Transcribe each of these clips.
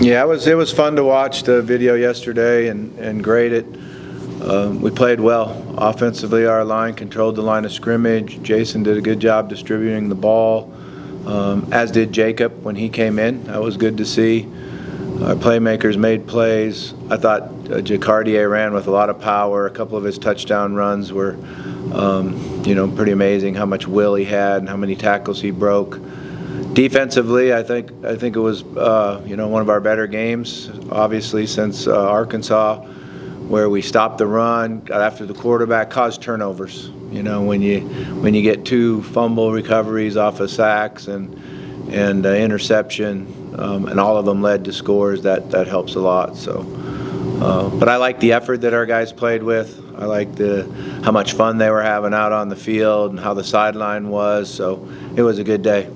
Yeah, it was fun to watch the video yesterday and grade it. We played well offensively. Our line controlled the line of scrimmage. Jason did a good job distributing the ball, as did Jacob when he came in. That was good to see. Our playmakers made plays. I thought Jacardier ran with a lot of power. A couple of his touchdown runs were, pretty amazing. How much will he had and how many tackles he broke. Defensively, I think it was one of our better games, obviously, since Arkansas, where we stopped the run, got after the quarterback, caused turnovers. When you get 2 fumble recoveries off of sacks and interception, and all of them led to scores, that helps a lot. So, but I like the effort that our guys played with. I like how much fun they were having out on the field and how the sideline was. So it was a good day.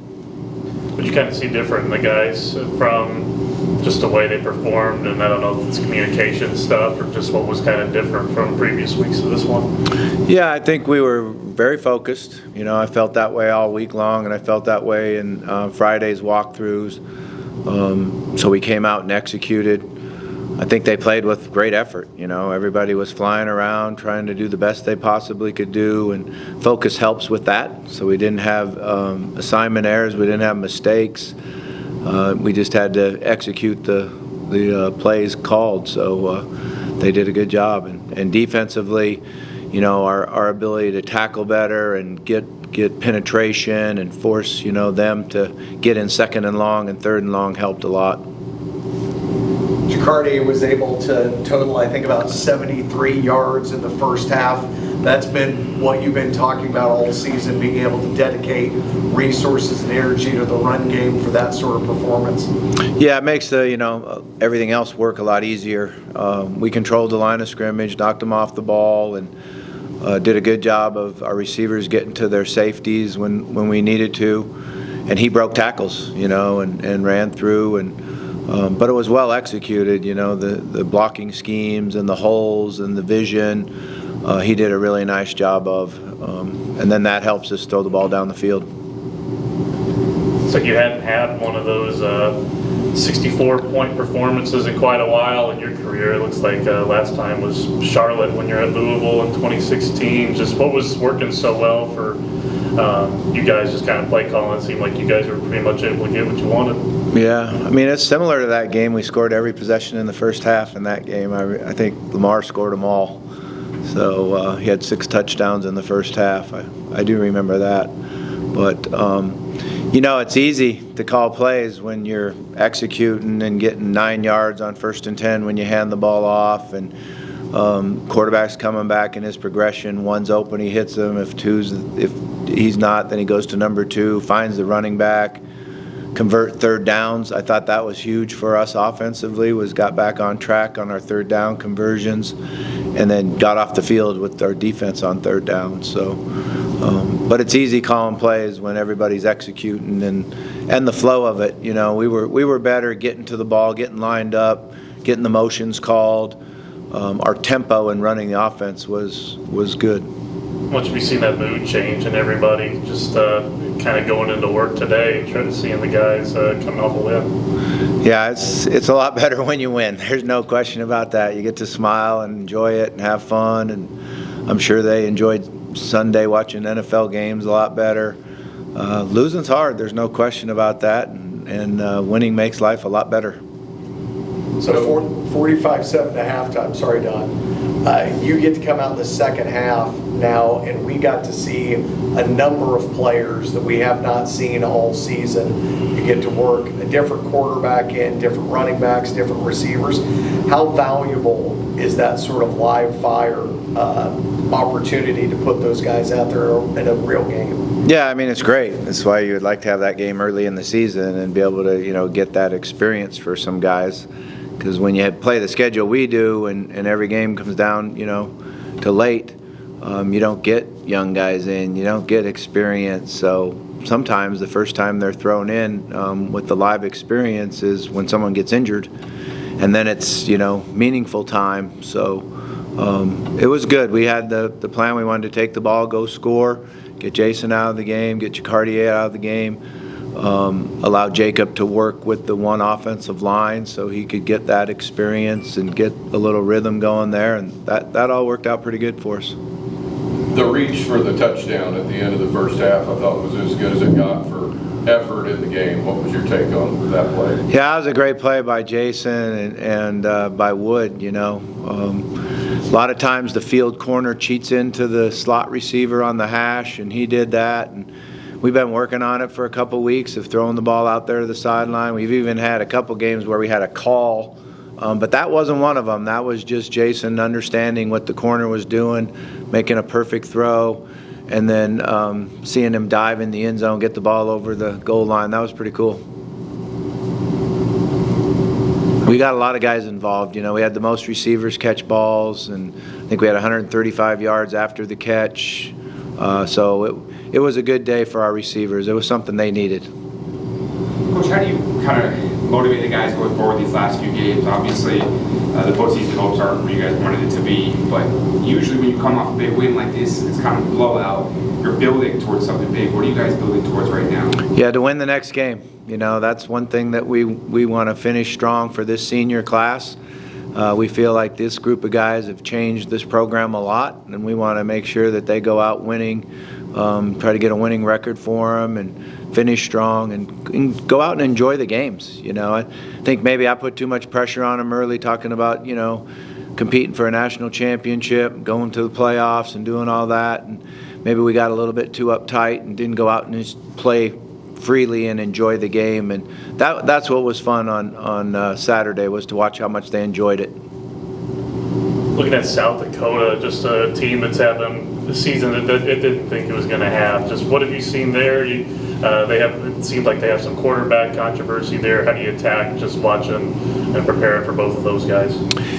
But you kind of see different in the guys from just the way they performed, and I don't know if it's communication stuff or just what was kind of different from previous weeks to this one. Yeah, I think we were very focused. I felt that way all week long, and I felt that way in Friday's walkthroughs. So we came out and executed. I think they played with great effort. Everybody was flying around trying to do the best they possibly could do, and focus helps with that. So we didn't have assignment errors. We didn't have mistakes. We just had to execute the plays called. So they did a good job. And defensively, our ability to tackle better and get penetration and force them to get in second and long and third and long helped a lot. Jacardier was able to total, I think, about 73 yards in the first half. That's been what you've been talking about all season, being able to dedicate resources and energy to the run game for that sort of performance. Yeah, it makes everything else work a lot easier. We controlled the line of scrimmage, knocked them off the ball, and did a good job of our receivers getting to their safeties when we needed to. And he broke tackles, and ran through. But it was well executed, the blocking schemes and the holes and the vision. He did a really nice job of. And then that helps us throw the ball down the field. So you hadn't had one of those 64-point performances in quite a while in your career. It looks like last time was Charlotte when you're at Louisville in 2016. Just what was working so well for you guys? Just kind of play calling. It seemed like you guys were pretty much able to get what you wanted. Yeah, it's similar to that game. We scored every possession in the first half in that game. I think Lamar scored them all. So he had 6 touchdowns in the first half. I do remember that. But, it's easy to call plays when you're executing and getting 9 yards on 1st and 10 when you hand the ball off, and quarterback's coming back in his progression. One's open, he hits him. If he's not, then he goes to number 2, finds the running back. Convert 3rd downs. I thought that was huge for us offensively, got back on track on our 3rd down conversions, and then got off the field with our defense on 3rd down. So, but it's easy calling plays when everybody's executing and the flow of it. We were better getting to the ball, getting lined up, getting the motions called. Our tempo in running the offense was good. Once have you seen that mood change in everybody just kind of going into work today, trying to see the guys coming off a win? Yeah, it's a lot better when you win. There's no question about that. You get to smile and enjoy it and have fun, and I'm sure they enjoyed Sunday watching NFL games a lot better. Losing's hard. There's no question about that, and winning makes life a lot better. So 45-7 at halftime. Sorry, Don. You get to come out in the second half now, and we got to see a number of players that we have not seen all season. You get to work a different quarterback in, different running backs, different receivers. How valuable is that sort of live fire opportunity to put those guys out there in a real game? Yeah, it's great. That's why you would like to have that game early in the season and be able to, get that experience for some guys. Because when you play the schedule we do, and every game comes down, to late, you don't get young guys in, you don't get experience. So sometimes the first time they're thrown in with the live experience is when someone gets injured, and then it's meaningful time. So it was good. We had the plan. We wanted to take the ball, go score, get Jason out of the game, get Jacardier out of the game. allowed Jacob to work with the one offensive line so he could get that experience and get a little rhythm going there, and that all worked out pretty good for us. The reach for the touchdown at the end of the first half, I thought was as good as it got for effort in the game. What was your take on that play? Yeah, that was a great play by Jason and by Wood, you know. A lot of times the field corner cheats into the slot receiver on the hash, and he did that. And we've been working on it for a couple weeks of throwing the ball out there to the sideline. We've even had a couple games where we had a call, but that wasn't one of them. That was just Jason understanding what the corner was doing, making a perfect throw, and then seeing him dive in the end zone, get the ball over the goal line. That was pretty cool. We got a lot of guys involved. You know, we had the most receivers catch balls, and I think we had 135 yards after the catch. So it was a good day for our receivers. It was something they needed. Coach, how do you kind of motivate the guys going forward these last few games? Obviously, the postseason hopes aren't where you guys wanted it to be, but usually when you come off a big win like this, it's kind of a blowout. You're building towards something big. What are you guys building towards right now? Yeah, to win the next game. You know, that's one thing that we want to finish strong for this senior class. We feel like this group of guys have changed this program a lot, and we want to make sure that they go out winning, try to get a winning record for them, and finish strong, and go out and enjoy the games. You know, I think maybe I put too much pressure on them early, talking about, you know, competing for a national championship, going to the playoffs, and doing all that. And maybe we got a little bit too uptight and didn't go out and just play freely and enjoy the game, and that's what was fun on Saturday, was to watch how much they enjoyed it. Looking at South Dakota, just a team that's having the season that it didn't think it was going to have. Just what have you seen there? It seems like they have some quarterback controversy there. How do you attack just watching and preparing for both of those guys?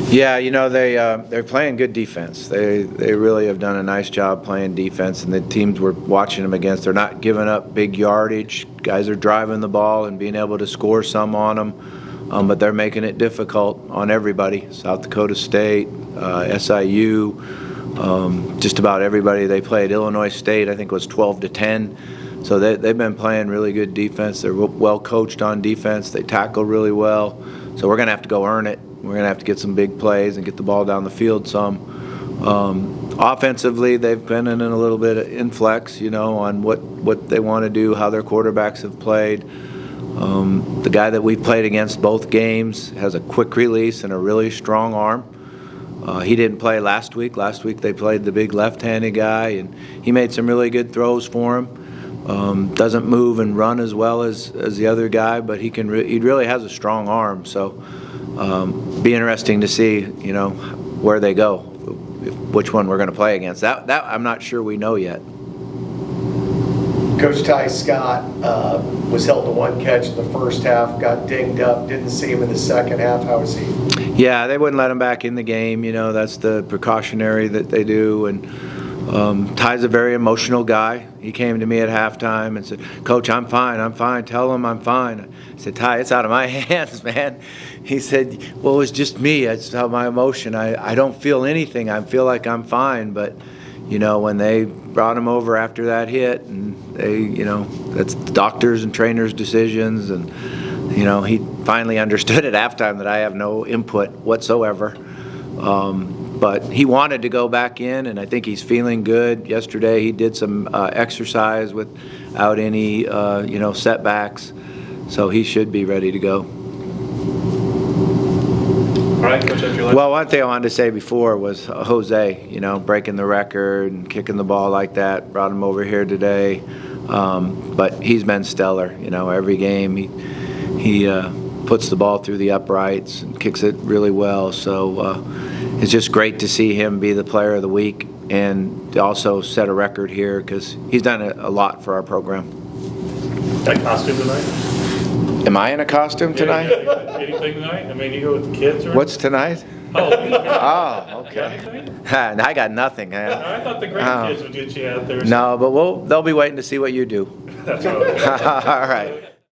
Yeah, you know, they're playing good defense. They really have done a nice job playing defense, and the teams we're watching them against, they're not giving up big yardage. Guys are driving the ball and being able to score some on them, but they're making it difficult on everybody. South Dakota State, SIU, just about everybody they played. Illinois State, I think, was 12-10. So they've been playing really good defense. They're well coached on defense. They tackle really well. So we're going to have to go earn it. We're going to have to get some big plays and get the ball down the field some. Offensively, they've been in a little bit of inflex, you know, on what they want to do, how their quarterbacks have played. The guy that we've played against both games has a quick release and a really strong arm. He didn't play last week. Last week they played the big left-handed guy, and he made some really good throws for him. Doesn't move and run as well as the other guy, but he really has a strong arm. So be interesting to see, you know, where they go, which one we're going to play against. That I'm not sure we know yet. Coach Ty Scott was held to one catch in the first half, got dinged up, didn't see him in the second half. How was he? Yeah, they wouldn't let him back in the game. You know, that's the precautionary that they do. And Ty's a very emotional guy. He came to me at halftime and said, "Coach, I'm fine. I'm fine. Tell him I'm fine." I said, "Ty, it's out of my hands, man." He said, "Well, it was just me. It's how my emotion. I don't feel anything. I feel like I'm fine." But, you know, when they brought him over after that hit, and they, you know, that's doctors and trainers' decisions, and, you know, he finally understood at halftime that I have no input whatsoever. But he wanted to go back in, and I think he's feeling good. Yesterday he did some exercise without any, you know, setbacks, so he should be ready to go. All right, Coach, that's your last. Well, one thing I wanted to say before was Jose, you know, breaking the record and kicking the ball like that, brought him over here today. But he's been stellar, you know, every game he puts the ball through the uprights and kicks it really well. So it's just great to see him be the player of the week and also set a record here, because he's done a lot for our program. That costume tonight? Am I in a costume tonight? Anything tonight? I mean, you go with the kids or What's tonight? Oh, Oh, okay. anything? I got nothing, man. I thought the grandkids would get you out there. No, but they'll be waiting to see what you do. That's all right. All right.